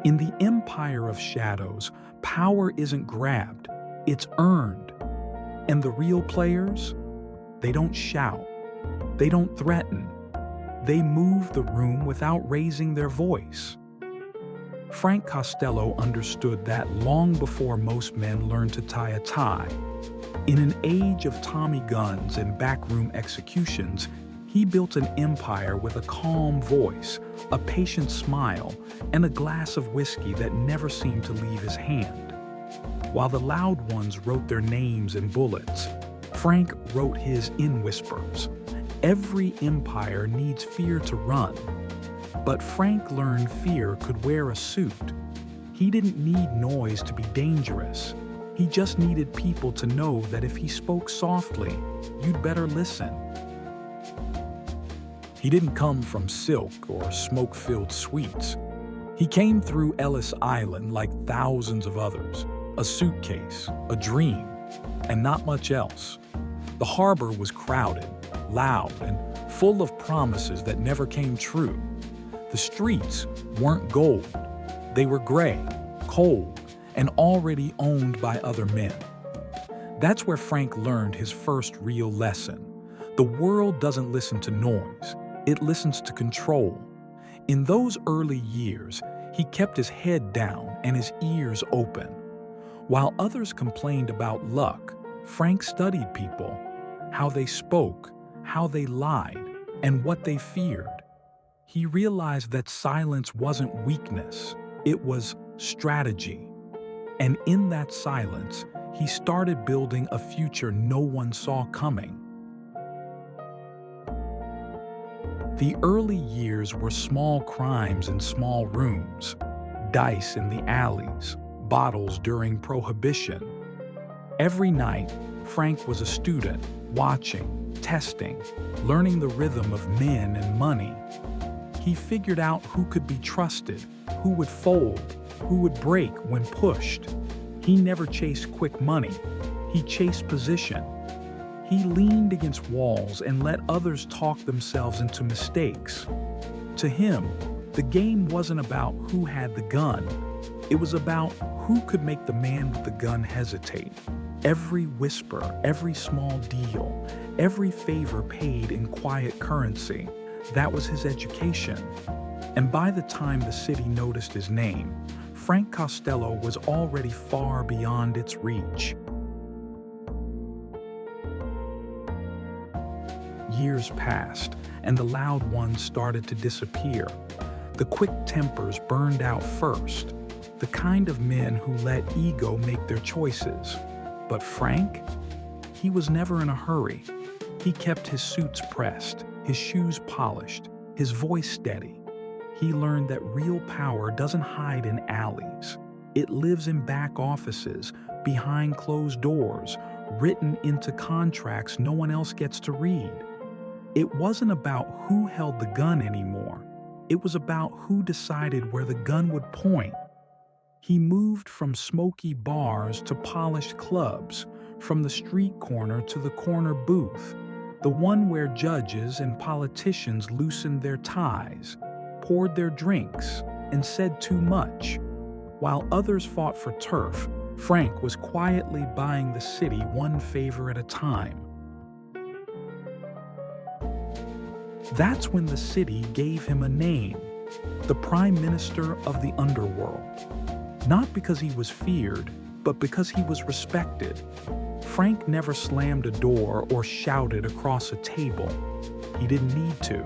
In the empire of shadows, power isn't grabbed, it's earned. And the real players? They don't shout. They don't threaten. They move the room without raising their voice. Frank Costello understood that long before most men learned to tie a tie. In an age of Tommy guns and backroom executions, he built an empire with a calm voice, a patient smile, and a glass of whiskey that never seemed to leave his hand. While the loud ones wrote their names in bullets, Frank wrote his in whispers. Every empire needs fear to run. But Frank learned fear could wear a suit. He didn't need noise to be dangerous. He just needed people to know that if he spoke softly, you'd better listen. He didn't come from silk or smoke-filled suites. He came through Ellis Island like thousands of others, a suitcase, a dream, and not much else. The harbor was crowded, loud, and full of promises that never came true. The streets weren't gold. They were gray, cold, and already owned by other men. That's where Frank learned his first real lesson. The world doesn't listen to noise. It listens to control. In those early years, he kept his head down and his ears open. While others complained about luck, Frank studied people, how they spoke, how they lied, and what they feared. He realized that silence wasn't weakness, it was strategy. And in that silence, he started building a future no one saw coming. The early years were small crimes in small rooms, dice in the alleys, bottles during Prohibition. Every night, Frank was a student, watching, testing, learning the rhythm of men and money. He figured out who could be trusted, who would fold, who would break when pushed. He never chased quick money. He chased position. He leaned against walls and let others talk themselves into mistakes. To him, the game wasn't about who had the gun. It was about who could make the man with the gun hesitate. Every whisper, every small deal, every favor paid in quiet currency. That was his education. And by the time the city noticed his name, Frank Costello was already far beyond its reach. Years passed, and the loud ones started to disappear. The quick tempers burned out first, the kind of men who let ego make their choices. But Frank? He was never in a hurry. He kept his suits pressed, his shoes polished, his voice steady. He learned that real power doesn't hide in alleys. It lives in back offices, behind closed doors, written into contracts no one else gets to read. It wasn't about who held the gun anymore. It was about who decided where the gun would point. He moved from smoky bars to polished clubs, from the street corner to the corner booth, the one where judges and politicians loosened their ties, poured their drinks, and said too much. While others fought for turf, Frank was quietly buying the city one favor at a time. That's when the city gave him a name, the Prime Minister of the Underworld. Not because he was feared, but because he was respected. Frank never slammed a door or shouted across a table. He didn't need to.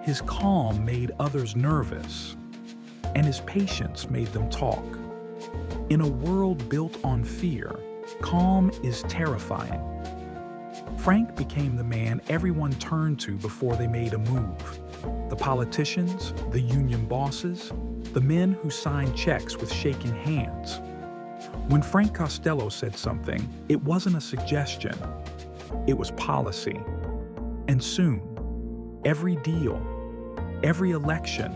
His calm made others nervous, and his patience made them talk. In a world built on fear, calm is terrifying. Frank became the man everyone turned to before they made a move. The politicians, the union bosses, the men who signed checks with shaking hands. When Frank Costello said something, it wasn't a suggestion. It was policy. And soon, every deal, every election,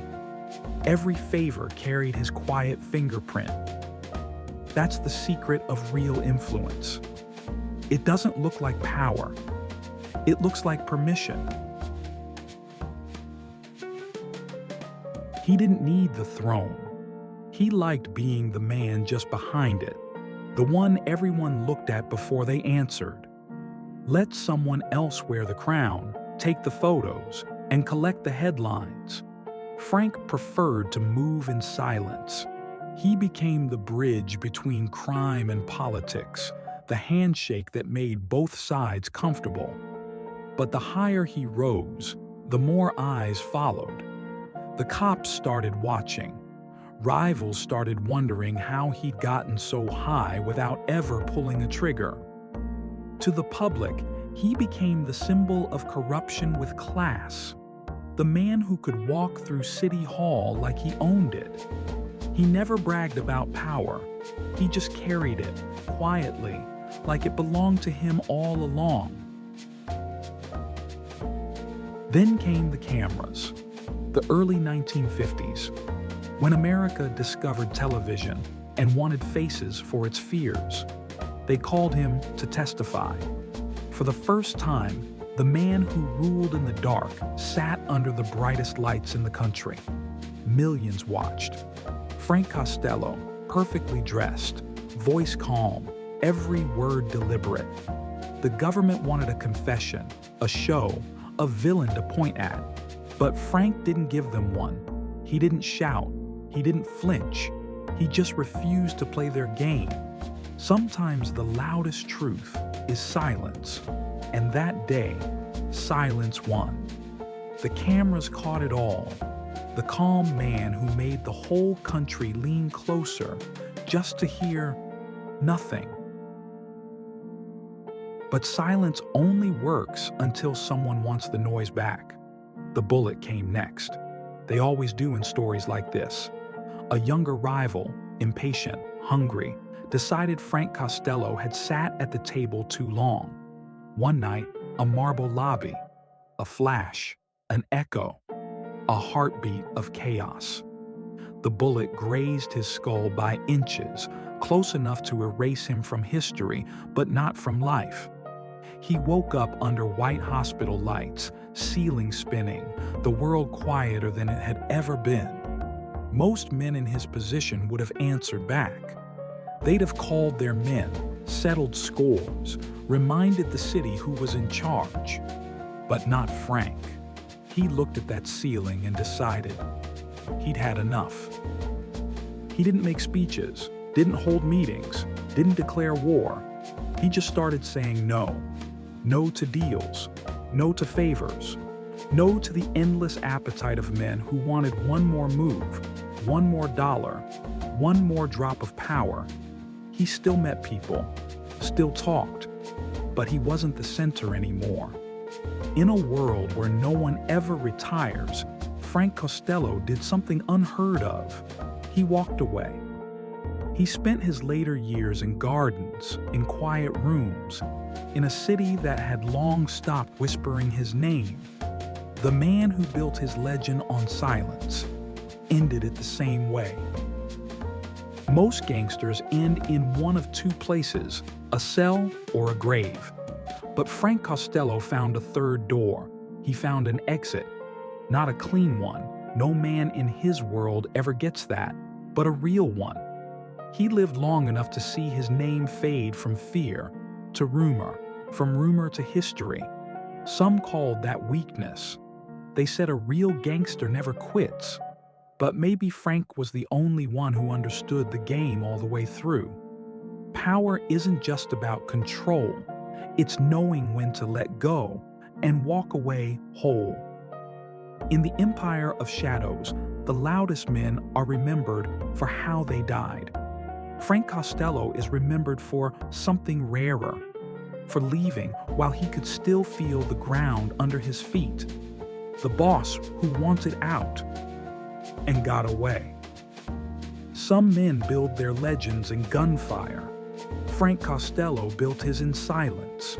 every favor carried his quiet fingerprint. That's the secret of real influence. It doesn't look like power. It looks like permission. He didn't need the throne. He liked being the man just behind it, the one everyone looked at before they answered. Let someone else wear the crown, take the photos, and collect the headlines. Frank preferred to move in silence. He became the bridge between crime and politics, the handshake that made both sides comfortable. But the higher he rose, the more eyes followed. The cops started watching. Rivals started wondering how he'd gotten so high without ever pulling a trigger. To the public, he became the symbol of corruption with class. The man who could walk through City Hall like he owned it. He never bragged about power. He just carried it, quietly, like it belonged to him all along. Then came the cameras. The early 1950s, when America discovered television and wanted faces for its fears. They called him to testify. For the first time, the man who ruled in the dark sat under the brightest lights in the country. Millions watched. Frank Costello, perfectly dressed, voice calm, every word deliberate. The government wanted a confession, a show, a villain to point at. But Frank didn't give them one. He didn't shout. He didn't flinch. He just refused to play their game. Sometimes the loudest truth is silence. And that day, silence won. The cameras caught it all. The calm man who made the whole country lean closer just to hear nothing. But silence only works until someone wants the noise back. The bullet came next. They always do in stories like this. A younger rival, impatient, hungry, decided Frank Costello had sat at the table too long. One night, a marble lobby, a flash, an echo, a heartbeat of chaos. The bullet grazed his skull by inches, close enough to erase him from history, but not from life. He woke up under white hospital lights, ceiling spinning, the world quieter than it had ever been. Most men in his position would have answered back. They'd have called their men, settled scores, reminded the city who was in charge. But not Frank. He looked at that ceiling and decided he'd had enough. He didn't make speeches, didn't hold meetings, didn't declare war. He just started saying no. No to deals, no to favors, no to the endless appetite of men who wanted one more move, one more dollar, one more drop of power. He still met people, still talked, but he wasn't the center anymore. In a world where no one ever retires, Frank Costello did something unheard of. He walked away. He spent his later years in gardens, in quiet rooms, in a city that had long stopped whispering his name. The man who built his legend on silence ended it the same way. Most gangsters end in one of two places, a cell or a grave. But Frank Costello found a third door. He found an exit. Not a clean one. No man in his world ever gets that, but a real one. He lived long enough to see his name fade from fear to rumor, from rumor to history. Some called that weakness. They said a real gangster never quits. But maybe Frank was the only one who understood the game all the way through. Power isn't just about control. It's knowing when to let go and walk away whole. In the Empire of Shadows, the loudest men are remembered for how they died. Frank Costello is remembered for something rarer, for leaving while he could still feel the ground under his feet. The boss who wanted out and got away. Some men build their legends in gunfire. Frank Costello built his in silence.